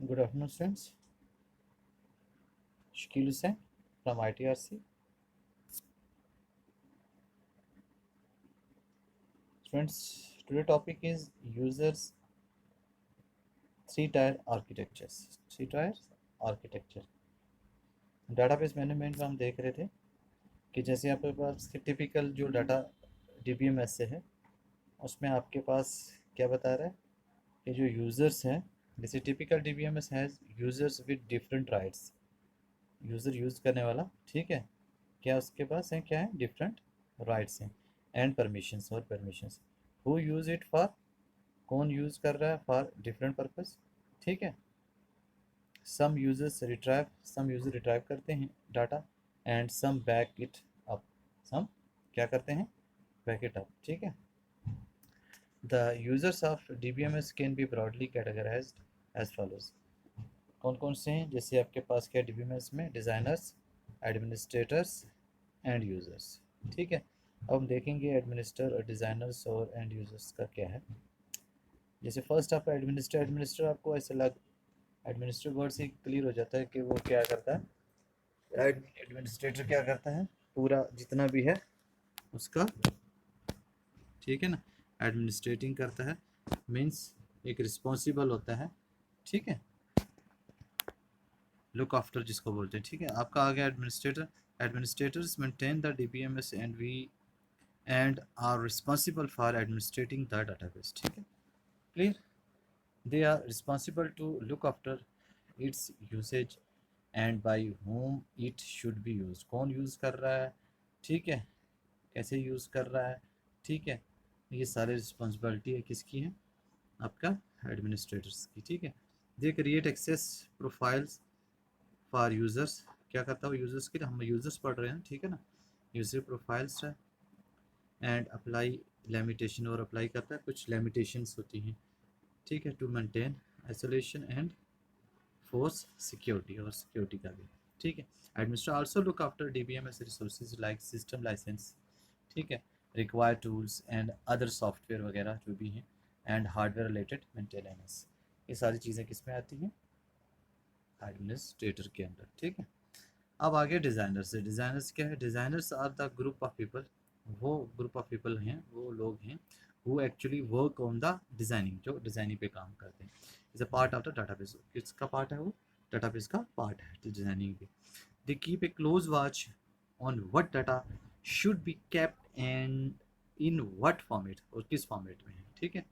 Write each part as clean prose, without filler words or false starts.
Good afternoon, students. Shakil Hussain from ITRC. Students, today topic is users three-tier architectures. Three-tier architecture. Database management में हम देख रहे थे कि जैसे आपके पास टिपिकल जो डाटा DBMS से है उसमें आपके पास क्या बता रहा है कि जो यूज़र्स हैं जैसे typical DBMS has users with different rights. User use करने वाला, ठीक है, क्या उसके पास है, क्या है, डिफरेंट राइट्स हैं एंड परमिशंस और permissions. Who use it for, कौन यूज़ कर रहा है फॉर डिफरेंट पर्पस, ठीक है. सम यूज़र रिट्राइव करते हैं data and some back it up. Some क्या करते हैं, बैक इट अप, ठीक है. The users of DBMS can be broadly categorised as follows. कौन कौन से हैं, जैसे आपके पास क्या DBMS में डिज़ाइनर्स, एडमिनिस्ट्रेटर्स एंड यूज़र्स, ठीक है. अब हम देखेंगे एडमिनिस्टर और डिज़ाइनर्स और एंड यूज़र्स का क्या है. जैसे फर्स्ट आपका एडमिनिस्टर आपको ऐसे लग, एडमिनिस्ट्रेटर वर्ड से क्लियर हो जाता है कि वो क्या करता है. एडमिनिस्ट्रेटर क्या करता है, पूरा जितना भी है उसका, ठीक है ना, एडमिनिस्ट्रेटिंग करता है. मीन्स एक रिस्पॉन्सिबल होता है, ठीक है, लुक आफ्टर जिसको बोलते हैं, ठीक है. आपका आ गया administrator. Administrators maintain the DBMS and are responsible for administrating the database, ठीक है, clear. They are responsible to look after its usage and by whom it should be use. कौन यूज़ कर रहा है, ठीक है, कैसे यूज़ कर रहा है, ठीक है. ये सारे रिस्पॉन्सिबिलिटी है किसकी है, आपका एडमिनिस्ट्रेटर्स की, ठीक है. They create access profiles for users. क्या करता है यूज़र्स के लिए, हम यूज़र्स पढ़ रहे हैं, ठीक है ना. यूज़र प्रोफाइल्स है एंड अप्लाई लिमिटेशन, और अप्लाई करता है कुछ लिमिटेशंस होती हैं, ठीक है, to maintain isolation and force security, और सिक्योरिटी का भी, ठीक है. Administrator also look after DBMS resources like system license, ठीक है, required tools and other software वगैरह जो भी हैं एंड हार्डवेयर रिलेटेड मेंटेनेंस. ये सारी चीज़ें किस में आती हैं, एडमिनिस्ट्रेटर के अंदर, ठीक है. अब आगे डिज़ाइनर्स है. डिज़ाइनर्स क्या है, designers are the group of people, वो ग्रुप ऑफ पीपल हैं, वो लोग हैं who actually work on the designing, जो डिज़ाइनिंग पे काम करते हैं. Is a part of the database. किसका पार्ट है वो, डाटाबेस का पार्ट है डिज़ाइनिंग पे. They keep a close watch on what data should be kept and in what format, और किस फॉर्मेट में है, ठीक है.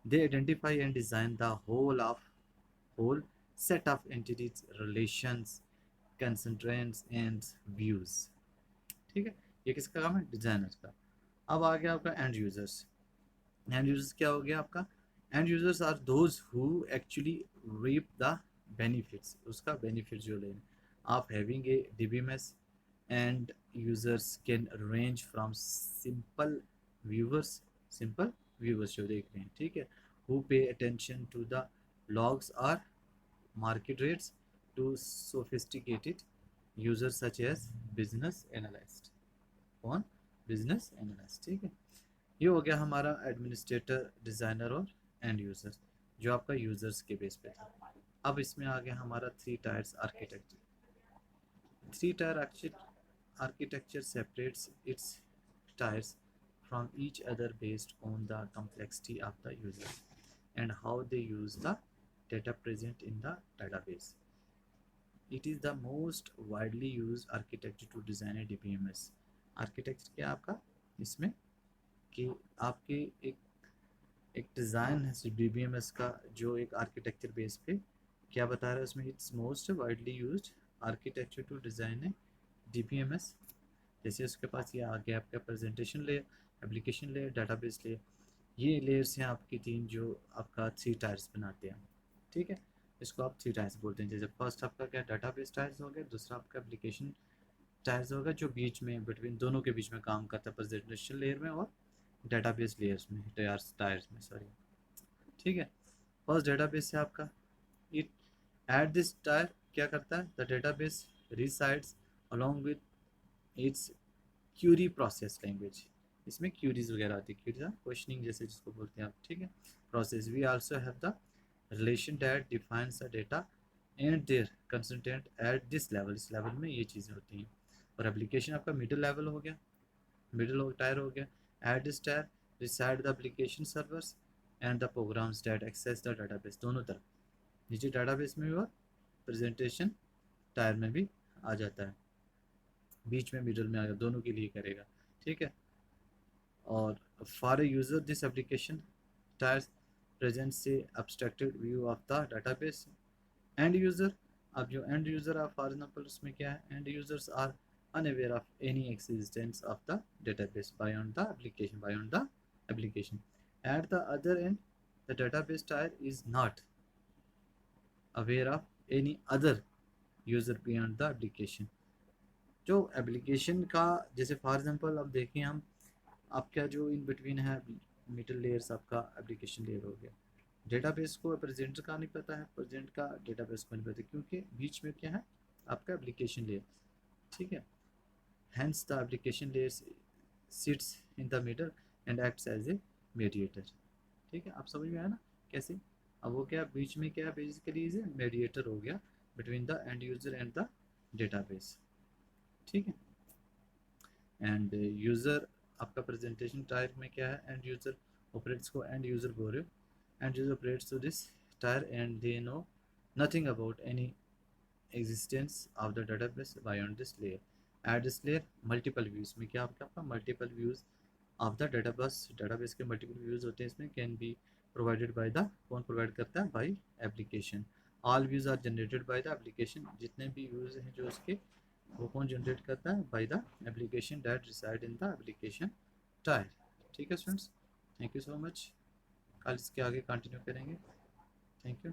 दे identify and design the whole set of entities, relations, constraints and views, ठीक है. ये किसका काम है, डिजाइनर का. अब आ गया आपका एंड यूजर्स. एंड यूजर्स क्या हो गया आपका, end users are those who actually reap the benefits, उसका बेनिफिट जो लेना आप having a DBMS. And users can range from viewers simple viewers जो देख रहे हैं, ठीक है, who pay attention to the logs और market rates to sophisticated users such as business analyst. कौन, बिजनेस एनालिस्ट, ठीक है. ये हो गया हमारा एडमिनिस्ट्रेटर, डिज़ाइनर और एंड यूज़र, जो आपका यूज़र्स के बेस पे था. अब इसमें आ गया हमारा three tyres architecture. Three tier architecture separates it's tyres from each other based on the complexity of the user and how they use the data present in the database. It is the most widely used architecture to design a DBMS. Architecture क्या आपका इसमें कि आपके एक design है DBMS का, जो एक आर्किटेक्चर बेस पे क्या बता रहा है उसमें, it's most widely used architecture to design a DBMS. जैसे उसके पास ये आ गया आपका presentation layer, application layer, database layer. ये लेयर्स हैं आपकी तीन जो आपका थ्री टायर्स बनाते हैं, ठीक है. इसको आप थ्री टायर्स बोलते हैं. जैसे फर्स्ट आपका क्या डाटाबेस टायर्स हो गया, दूसरा आपका एप्लीकेशन टायर्स होगा जो बीच में बिटवीन दोनों के बीच में काम करता है प्रेजेंटेशन लेयर में और डाटाबेस लेयर्स में, टायर्स में सॉरी, ठीक है. फर्स्ट डेटाबेस है आपका. इट एट दिस टायर क्या करता है, the database resides along with its query process language. इसमें क्यूरीज वगैरह आती है, क्यूरीज क्वेश्चनिंग जैसे जिसको बोलते हैं आप, ठीक है, process. We also have the relation that defines the data and they're consistent at this level, इस लेवल में ये चीज़ें होती हैं। और एप्लीकेशन आपका मिडिल लेवल हो गया, मिडिल टायर हो गया। At this tier reside the application servers and the programs that access the database, दोनों तरफ, नीचे डाटाबेस में भी और प्रेजेंटेशन टायर में भी आ जाता है, बीच में मिडल में आ गया, दोनों के लिए करेगा। ठीक है। और for a user this application tyre presents a abstracted view of the database end user। अब जो end user है for example उसमें क्या है, end users are unaware of any existence of the database beyond the application at the other end the database tier is not aware of any other user beyond the application। जो application का जैसे for example अब देखें हम, आपका जो in between है middle layers, आपका एप्लीकेशन लेयर हो गया, डेटाबेस को प्रेजेंट का नहीं पता है, प्रेजेंट का डेटाबेस को नहीं पता, क्योंकि बीच में क्या है आपका एप्लीकेशन लेयर। ठीक है। Hence the application layer sits in the middle and acts as a mediator. ठीक है, आप समझ में आया ना कैसे। अब वो क्या बीच में क्या बेसिकली इज मीडिएटर हो गया between the end user and the database. ठीक है। एंड यूज़र आपका प्रेजेंटेशन टाइप में क्या है, एंड यूज़र ऑपरेट्स को एंड यूज़र बोल रहे हो, end user operates to this tier and they know nothing about any existence of the database beyond this layer। at this layer multiple views में क्या आपका multiple views of the database के multiple views होते हैं इसमें, can be provided by the, कौन provide करता है, by application। all views are generated by the application, जितने भी views हैं जो उसके, वो कौन जनरेट करता है, by the application that reside in the application tier. ठीक है students, thank you so much. कल इसके आगे कंटिन्यू करेंगे। Thank you.